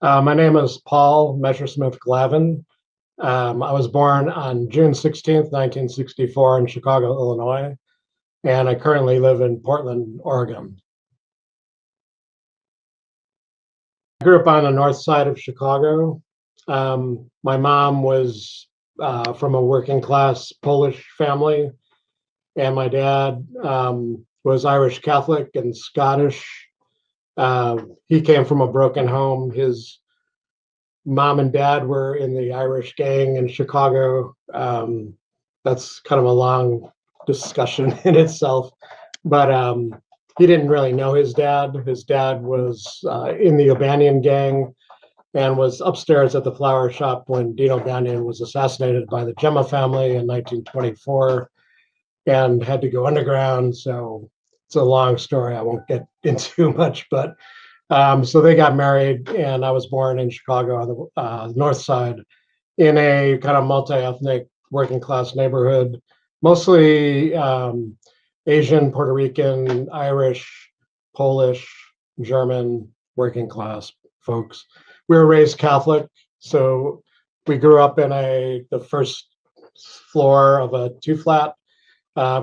My name is Paul Messersmith-Glavin. I was born on June 16th, 1964 in Chicago, Illinois, and I currently live in Portland, Oregon. I grew up on the north side of Chicago. My mom was from a working class Polish family, and my dad was Irish Catholic and Scottish. He came from a broken home. His mom and dad were in the Irish gang in Chicago. That's kind of a long discussion in itself, but he didn't really know his dad. His dad was in the O'Banion gang and was upstairs at the flower shop when Dean O'Banion was assassinated by the Gemma family in 1924 and had to go underground. So it's a long story. I won't get into much, but so they got married, and I was born in Chicago on the north side in a kind of multi-ethnic working class neighborhood, mostly Asian, Puerto Rican, Irish, Polish, German working class folks. We were raised Catholic, so we grew up in the first floor of a two-flat,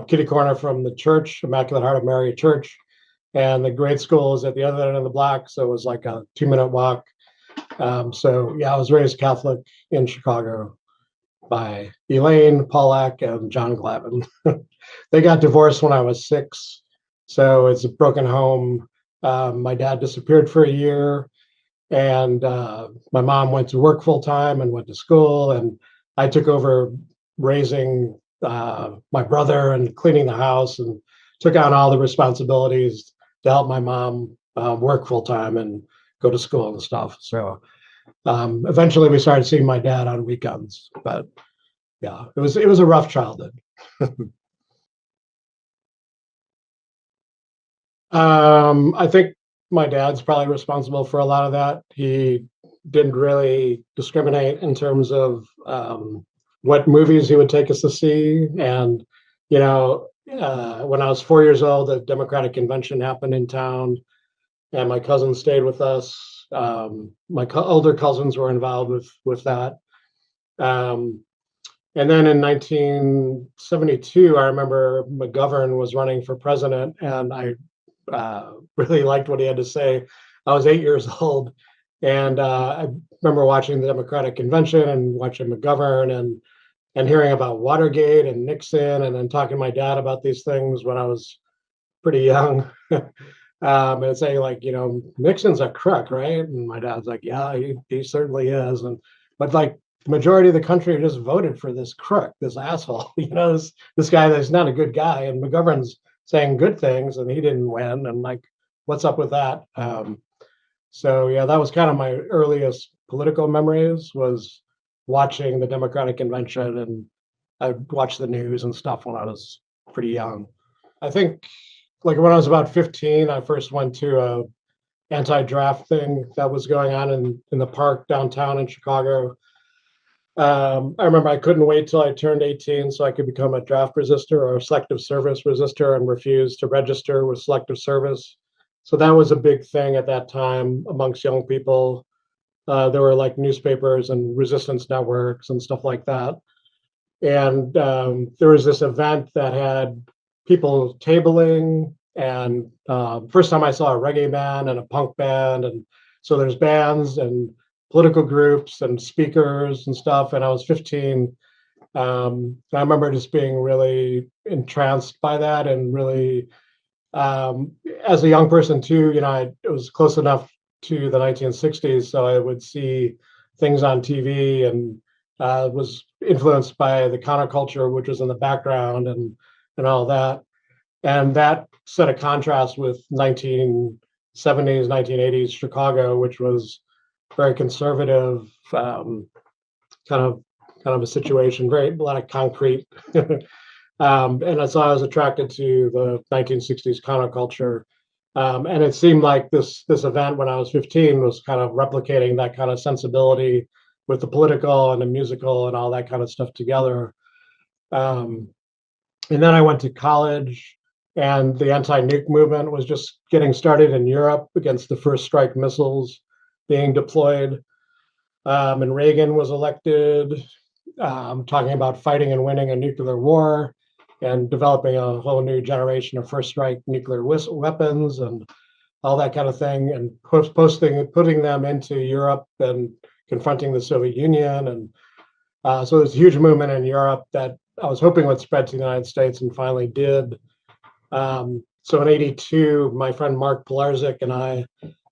kitty corner from the church, Immaculate Heart of Mary Church. And the grade school is at the other end of the block, so it was like a 2-minute walk. So yeah, I was raised Catholic in Chicago by Elaine Pollack and John Glavin. They got divorced when I was 6, so it's a broken home. My dad disappeared for a year, and my mom went to work full time and went to school, and I took over raising my brother and cleaning the house and took on all the responsibilities to help my mom work full time and go to school and stuff. So eventually we started seeing my dad on weekends, but yeah, it was a rough childhood. I think my dad's probably responsible for a lot of that. He didn't really discriminate in terms of what movies he would take us to see. And, you know, when I was 4 years old, the Democratic Convention happened in town, and my cousins stayed with us. My older cousins were involved with that. And then in 1972, I remember McGovern was running for president, and I really liked what he had to say. I was 8 years old, and I remember watching the Democratic Convention and watching McGovern and hearing about Watergate and Nixon, and then talking to my dad about these things when I was pretty young. And saying, like, you know, Nixon's a crook, right? And my dad's like, yeah, he certainly is. But like the majority of the country just voted for this crook, this asshole, you know, this guy that's not a good guy. And McGovern's saying good things, and he didn't win. And like, what's up with that? So yeah, that was kind of my earliest political memories, was watching the Democratic Convention, and I watched the news and stuff when I was pretty young. I think like when I was about 15, I first went to a anti-draft thing that was going on in the park downtown in Chicago. I remember I couldn't wait till I turned 18 so I could become a draft resistor or a selective service resistor, and refused to register with selective service. So that was a big thing at that time amongst young people. There were like newspapers and resistance networks and stuff like that. And there was this event that had people tabling, and first time I saw a reggae band and a punk band. And so there's bands and political groups and speakers and stuff. And I was 15. I remember just being really entranced by that, and really, as a young person too, you know, it was close enough to the 1960s, so I would see things on TV, and was influenced by the counterculture, which was in the background, and all that. And that set a contrast with 1970s, 1980s Chicago, which was very conservative, kind of a situation, a lot of concrete. And so I was attracted to the 1960s counterculture. And it seemed like this event when I was 15 was kind of replicating that kind of sensibility with the political and the musical and all that kind of stuff together. And then I went to college, and the anti-nuke movement was just getting started in Europe against the first strike missiles. being deployed. And Reagan was elected, talking about fighting and winning a nuclear war and developing a whole new generation of first strike nuclear weapons and all that kind of thing, and putting them into Europe and confronting the Soviet Union. And so there's a huge movement in Europe that I was hoping would spread to the United States and finally did. So in '82, my friend Mark Pilarczyk and I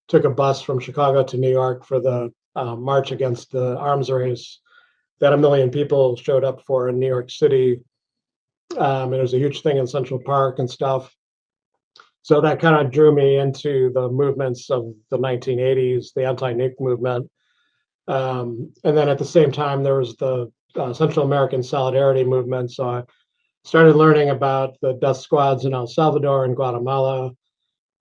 took a bus from Chicago to New York for the march against the arms race that 1 million people showed up for in New York City. And it was a huge thing in Central Park and stuff. So that kind of drew me into the movements of the 1980s, the anti-nuke movement. And then at the same time, there was the Central American Solidarity movement. So I started learning about the death squads in El Salvador and Guatemala,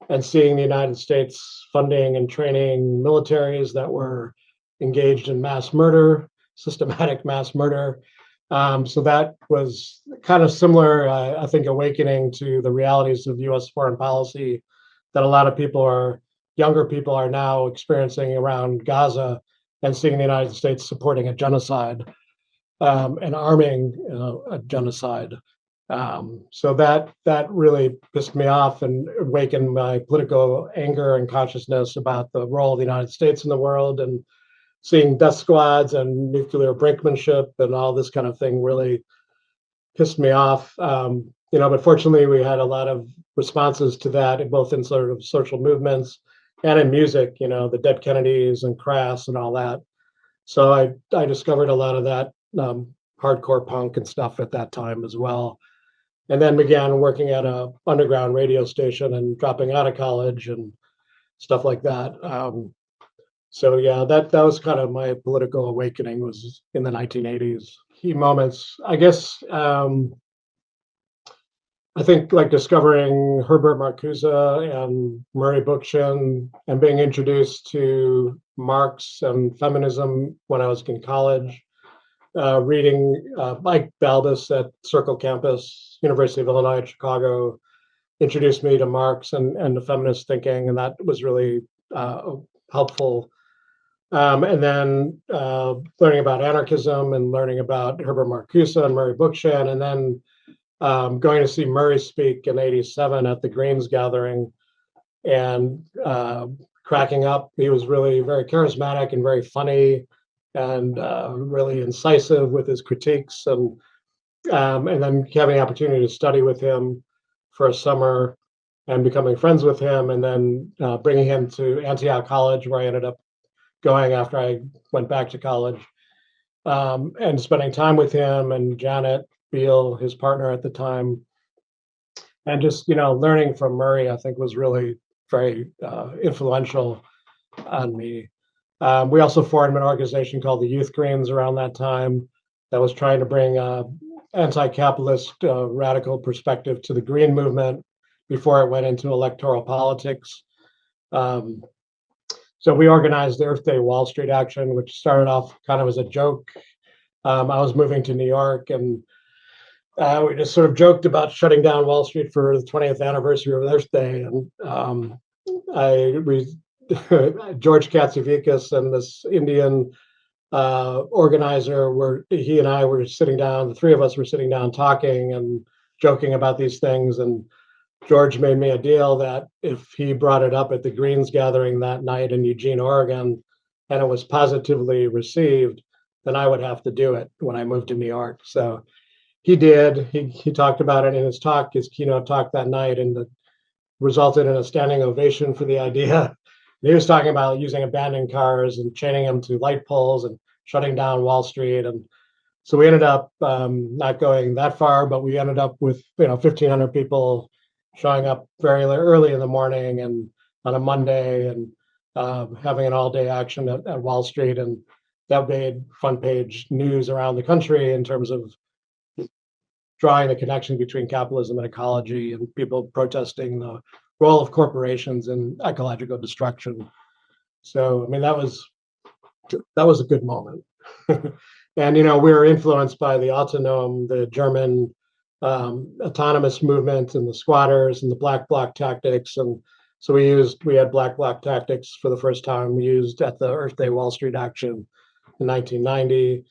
and seeing the United States funding and training militaries that were engaged in mass murder, systematic mass murder. So that was kind of similar, I think, awakening to the realities of US foreign policy that a lot of younger people are now experiencing around Gaza, and seeing the United States supporting a genocide and arming a genocide. So that really pissed me off and awakened my political anger and consciousness about the role of the United States in the world, and seeing death squads and nuclear brinkmanship and all this kind of thing really pissed me off. But fortunately, we had a lot of responses to that, both in sort of social movements and in music, the Dead Kennedys and Crass and all that. So I discovered a lot of that hardcore punk and stuff at that time as well. And then began working at a underground radio station and dropping out of college and stuff like that. So yeah, that was kind of my political awakening, was in the 1980s. Key moments, I guess, I think, like discovering Herbert Marcuse and Murray Bookchin and being introduced to Marx and feminism when I was in college. Reading Mike Balbus at Circle Campus, University of Illinois at Chicago, introduced me to Marx and the feminist thinking, and that was really helpful. And then learning about anarchism and learning about Herbert Marcuse and Murray Bookchin, and then going to see Murray speak in '87 at the Greens gathering and cracking up. He was really very charismatic and very funny and really incisive with his critiques, and then having the opportunity to study with him for a summer and becoming friends with him, and then bringing him to Antioch College, where I ended up going after I went back to college, and spending time with him and Janet Beal, his partner at the time, and just learning from Murray, I think, was really very influential on me. We also formed an organization called the Youth Greens around that time that was trying to bring anti-capitalist radical perspective to the Green movement before it went into electoral politics. So we organized the Earth Day Wall Street Action, which started off kind of as a joke. I was moving to New York, and we just sort of joked about shutting down Wall Street for the 20th anniversary of Earth Day. And George Katsivikas and this Indian organizer, he and I were sitting down, the three of us were sitting down talking and joking about these things. And George made me a deal that if he brought it up at the Greens gathering that night in Eugene, Oregon, and it was positively received, then I would have to do it when I moved to New York. So he did. He talked about it in his keynote talk that night, and it resulted in a standing ovation for the idea. He was talking about using abandoned cars and chaining them to light poles and shutting down Wall Street. And so we ended up not going that far, but we ended up with 1,500 people showing up very early in the morning and on a Monday, and having an all-day action at Wall Street. And that made front page news around the country in terms of drawing the connection between capitalism and ecology, and people protesting the role of corporations in ecological destruction. So, I mean, that was a good moment. And, we were influenced by the Autonom, the German autonomous movement, and the squatters and the black bloc tactics. And So we had black bloc tactics for the first time. We used at the Earth Day Wall Street action in 1990.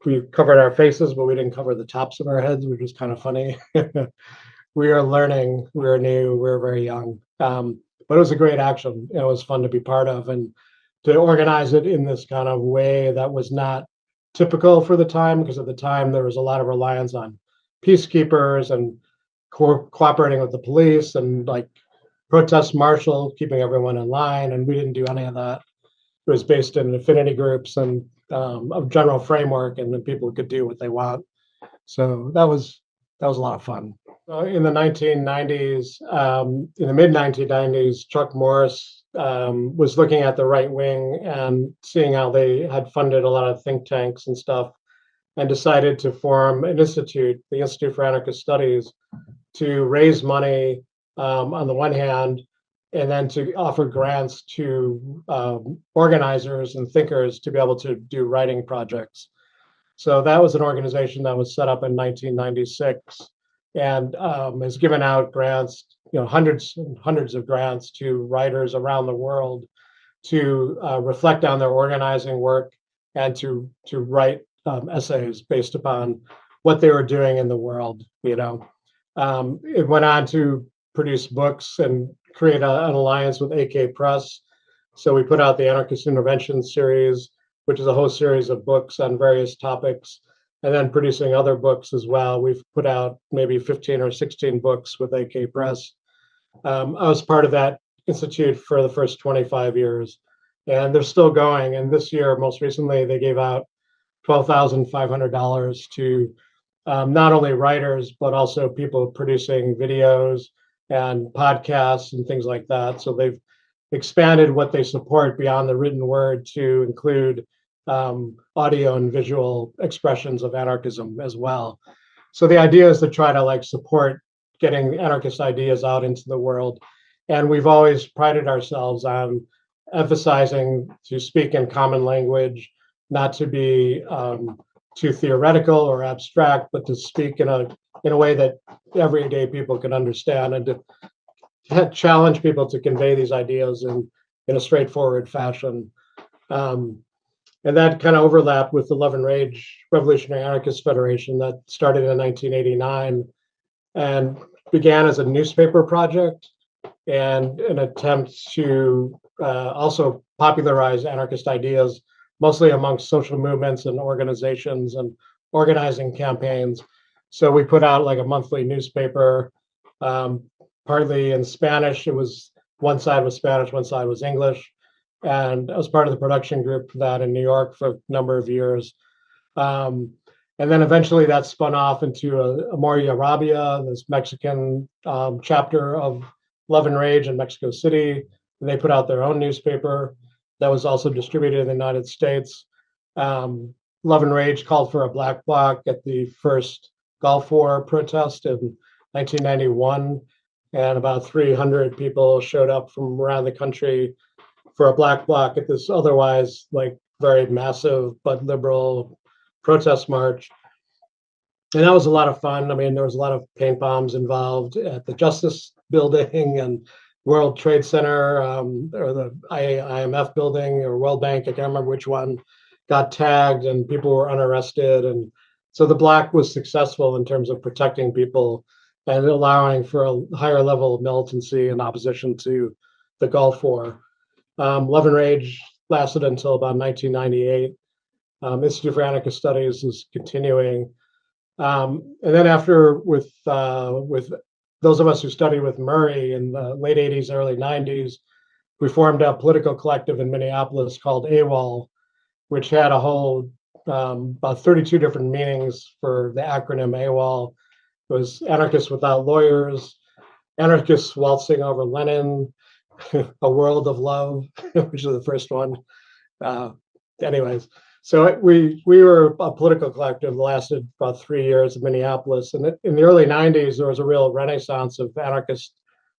We covered our faces, but we didn't cover the tops of our heads, which was kind of funny. We are learning, we are new, we are very young. But it was a great action. It was fun to be part of and to organize it in this kind of way that was not typical for the time, because at the time there was a lot of reliance on peacekeepers and cooperating with the police and like protest marshal, keeping everyone in line. And we didn't do any of that. It was based in affinity groups and a general framework, and then people could do what they want. So that was a lot of fun. In the 1990s, in the mid 1990s, Chuck Morris was looking at the right wing and seeing how they had funded a lot of think tanks and stuff, and decided to form an institute, the Institute for Anarchist Studies, to raise money on the one hand, and then to offer grants to organizers and thinkers to be able to do writing projects. So that was an organization that was set up in 1996 and has given out grants, hundreds and hundreds of grants to writers around the world to reflect on their organizing work and to write essays based upon what they were doing in the world. It went on to produce books and create an alliance with AK Press. So we put out the Anarchist Intervention series, which is a whole series of books on various topics, and then producing other books as well. We've put out maybe 15 or 16 books with AK Press. I was part of that institute for the first 25 years, and they're still going. And this year, most recently, they gave out $12,500 to not only writers, but also people producing videos and podcasts and things like that. So they've expanded what they support beyond the written word to include audio and visual expressions of anarchism as well. So the idea is to try to support getting anarchist ideas out into the world. And we've always prided ourselves on emphasizing to speak in common language, not to be too theoretical or abstract, but to speak in a way that everyday people can understand, and to challenge people to convey these ideas in a straightforward fashion. And that kind of overlapped with the Love and Rage Revolutionary Anarchist Federation that started in 1989 and began as a newspaper project and an attempt to also popularize anarchist ideas, mostly amongst social movements and organizations and organizing campaigns. So we put out a monthly newspaper, partly in Spanish. It was one side was Spanish, one side was English. And I was part of the production group for that in New York for a number of years. And then eventually that spun off into Amor Arabia, this Mexican chapter of Love and Rage in Mexico City. And they put out their own newspaper that was also distributed in the United States. Love and Rage called for a black bloc at the first Gulf War protest in 1991. And about 300 people showed up from around the country for a black bloc at this otherwise very massive but liberal protest march. And that was a lot of fun. I mean, there was a lot of paint bombs involved at the Justice Building and World Trade Center, or the IMF building or World Bank, I can't remember which one, got tagged and people were unarrested. And so the bloc was successful in terms of protecting people and allowing for a higher level of militancy and opposition to the Gulf War. Love and Rage lasted until about 1998. Institute for Anarchist Studies is continuing. And then after, with those of us who studied with Murray in the late 80s, early 90s, we formed a political collective in Minneapolis called AWOL, which had a whole, about 32 different meanings for the acronym AWOL. It was Anarchists Without Lawyers, Anarchists Waltzing Over Lenin, A World of Love, which is the first one. Anyways, so we were a political collective that lasted about 3 years in Minneapolis. And in the early 90s, there was a real renaissance of anarchist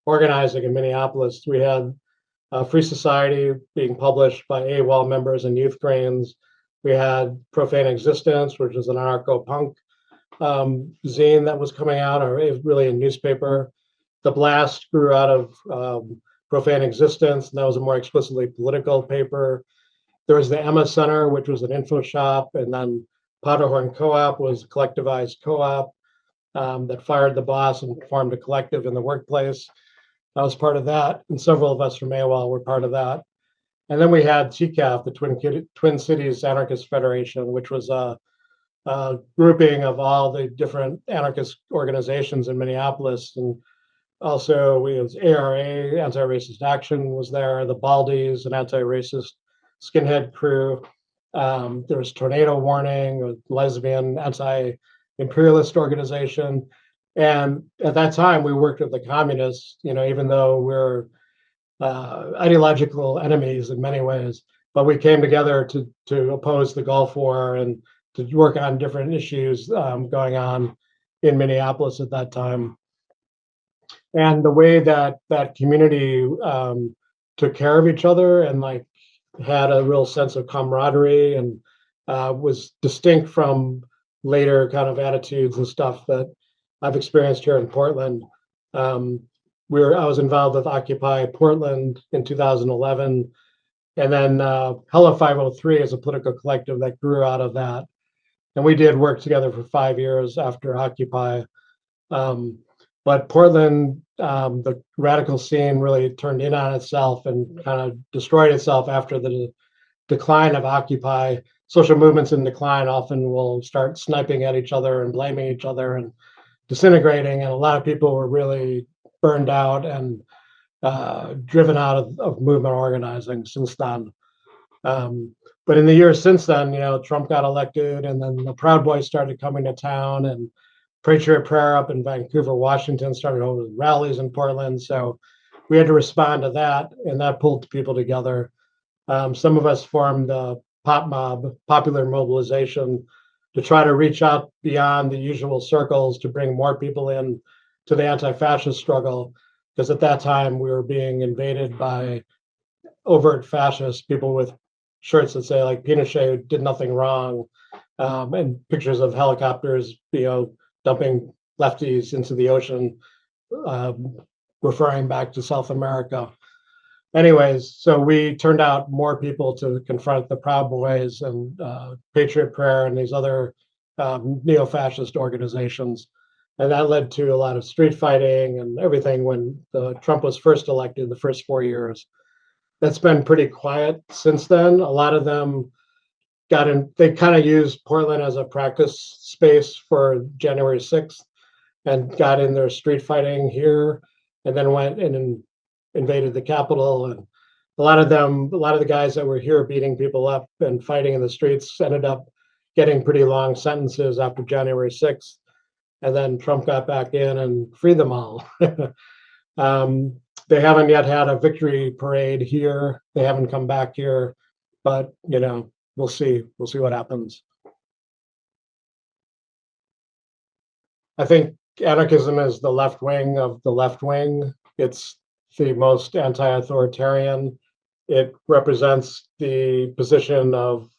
organizing in Minneapolis. We had Free Society being published by AWOL members and Youth Grains. We had Profane Existence, which was an anarcho-punk zine that was coming out, or really a newspaper. The Blast grew out of Profane Existence, and that was a more explicitly political paper. There was the Emma Center, which was an info shop, and then Powderhorn Co-op was a collectivized co-op that fired the boss and formed a collective in the workplace. I was part of that, and several of us from AOL were part of that. And then we had TCAF, the Twin Cities Anarchist Federation, which was a grouping of all the different anarchist organizations in Minneapolis. And also we was ARA, Anti-Racist Action was there, the Baldies, an anti-racist skinhead crew. There was Tornado Warning, a lesbian anti-imperialist organization. And at that time, we worked with the communists, even though we're ideological enemies in many ways, but we came together to oppose the Gulf War and to work on different issues going on in Minneapolis at that time. And the way that community took care of each other and had a real sense of camaraderie and was distinct from later kind of attitudes and stuff that I've experienced here in Portland. I was involved with Occupy Portland in 2011, and then Hella 503 is a political collective that grew out of that. And we did work together for 5 years after Occupy. But Portland, the radical scene really turned in on itself and kind of destroyed itself after the decline of Occupy. Social movements in decline often will start sniping at each other and blaming each other and disintegrating. And a lot of people were really burned out and driven out of movement organizing since then. But in the years since then, Trump got elected, and then the Proud Boys started coming to town, and Patriot Prayer up in Vancouver, Washington started holding rallies in Portland. So we had to respond to that, and that pulled people together. Some of us formed the Pop Mob, Popular Mobilization, to try to reach out beyond the usual circles to bring more people in to the anti-fascist struggle, because at that time we were being invaded by overt fascists, people with shirts that say Pinochet did nothing wrong, and pictures of helicopters, dumping lefties into the ocean, referring back to South America. Anyways, so we turned out more people to confront the Proud Boys and Patriot Prayer and these other neo-fascist organizations. And that led to a lot of street fighting and everything when Trump was first elected, the first 4 years. That's been pretty quiet since then. A lot of them they kind of used Portland as a practice space for January 6th and got in their street fighting here, and then went and invaded the Capitol. And a lot of the guys that were here beating people up and fighting in the streets ended up getting pretty long sentences after January 6th. And then Trump got back in and freed them all. They haven't yet had a victory parade here. They haven't come back here, but we'll see. We'll see what happens. I think anarchism is the left wing of the left wing. It's the most anti-authoritarian. It represents the position of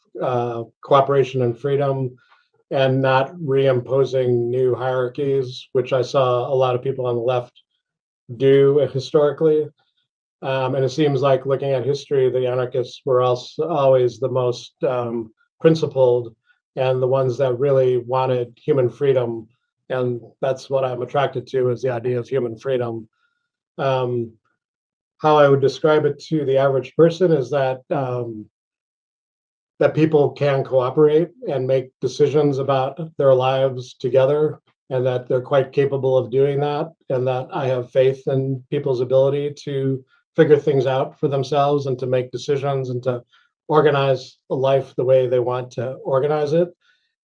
cooperation and freedom, and not reimposing new hierarchies, which I saw a lot of people on the left do historically. And it seems like, looking at history, the anarchists were also always the most principled and the ones that really wanted human freedom. And that's what I'm attracted to, is the idea of human freedom. How I would describe it to the average person is that people can cooperate and make decisions about their lives together, and that they're quite capable of doing that, and that I have faith in people's ability to figure things out for themselves and to make decisions and to organize a life the way they want to organize it,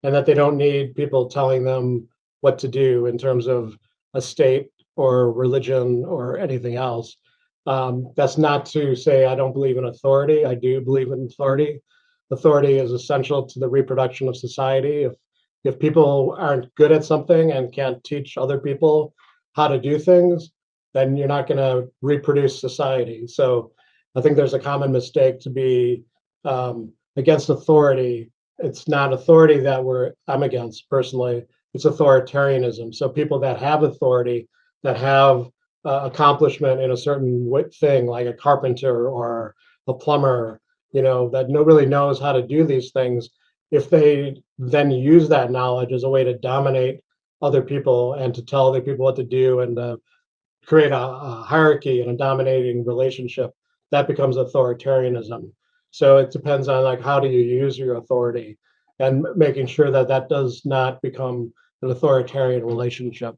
and that they don't need people telling them what to do in terms of a state or religion or anything else. That's not to say I don't believe in authority. I do believe in authority. Authority is essential to the reproduction of society. If people aren't good at something and can't teach other people how to do things, then you're not going to reproduce society. So I think there's a common mistake to be against authority. It's not authority that I'm against personally. It's authoritarianism. So people that have authority, that have accomplishment in a certain thing, like a carpenter or a plumber, that really knows how to do these things, if they then use that knowledge as a way to dominate other people and to tell other people what to do and create a hierarchy and a dominating relationship, that becomes authoritarianism. So it depends on like how do you use your authority and making sure that that does not become an authoritarian relationship.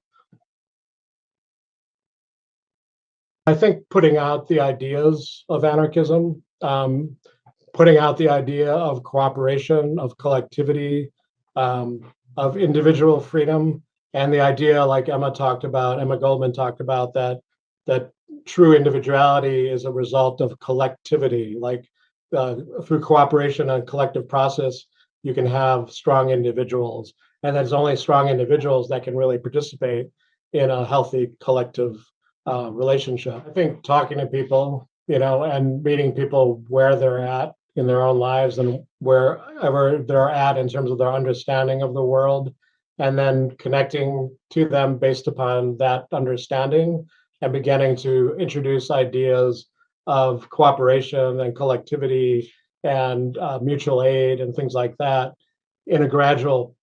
I think putting out the ideas of anarchism, putting out the idea of cooperation, of collectivity, of individual freedom, and the idea, like Emma Goldman talked about, that true individuality is a result of collectivity. Like through cooperation and collective process, you can have strong individuals, and there's only strong individuals that can really participate in a healthy collective relationship. I think talking to people, and meeting people where they're at in their own lives and wherever they're at in terms of their understanding of the world, and then connecting to them based upon that understanding and beginning to introduce ideas of cooperation and collectivity and mutual aid and things like that in a gradual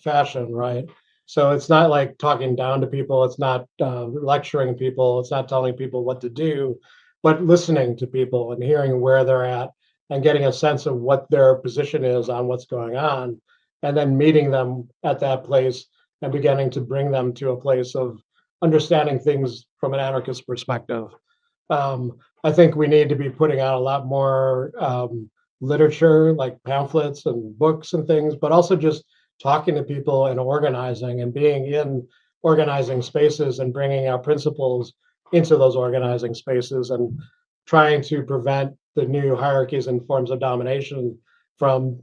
fashion, right? So it's not like talking down to people, it's not lecturing people, it's not telling people what to do, but listening to people and hearing where they're at and getting a sense of what their position is on what's going on, and then meeting them at that place and beginning to bring them to a place of understanding things from an anarchist perspective. I think we need to be putting out a lot more literature, like pamphlets and books and things, but also just talking to people and organizing and being in organizing spaces and bringing our principles into those organizing spaces and trying to prevent the new hierarchies and forms of domination from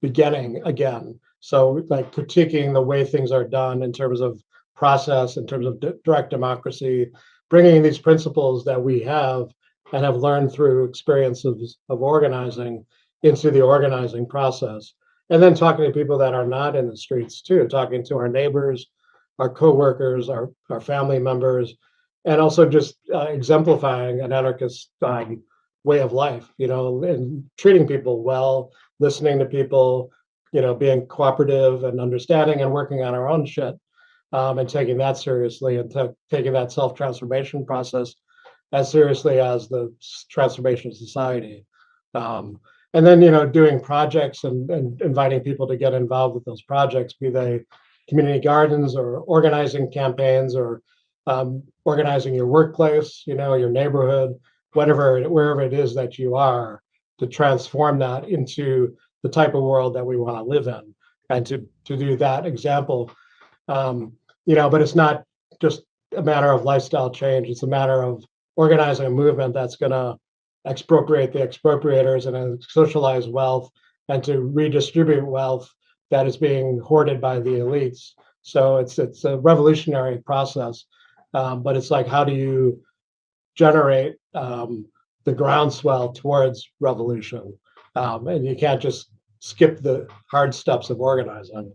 beginning again. So like critiquing the way things are done in terms of process, in terms of direct democracy, bringing these principles that we have and have learned through experiences of organizing into the organizing process. And then talking to people that are not in the streets too, talking to our neighbors, our coworkers, our family members, and also just exemplifying an anarchist way of life, and treating people well, listening to people, being cooperative and understanding and working on our own shit, and taking that seriously and taking that self-transformation process as seriously as the transformation of society. And then, doing projects and inviting people to get involved with those projects, be they community gardens or organizing campaigns or organizing your workplace, your neighborhood, wherever it is that you are, to transform that into the type of world that we want to live in, and to do that example. But it's not just a matter of lifestyle change. It's a matter of organizing a movement that's going to expropriate the expropriators and socialize wealth and to redistribute wealth that is being hoarded by the elites. So it's a revolutionary process, but it's like, how do you generate the groundswell towards revolution? And you can't just skip the hard steps of organizing.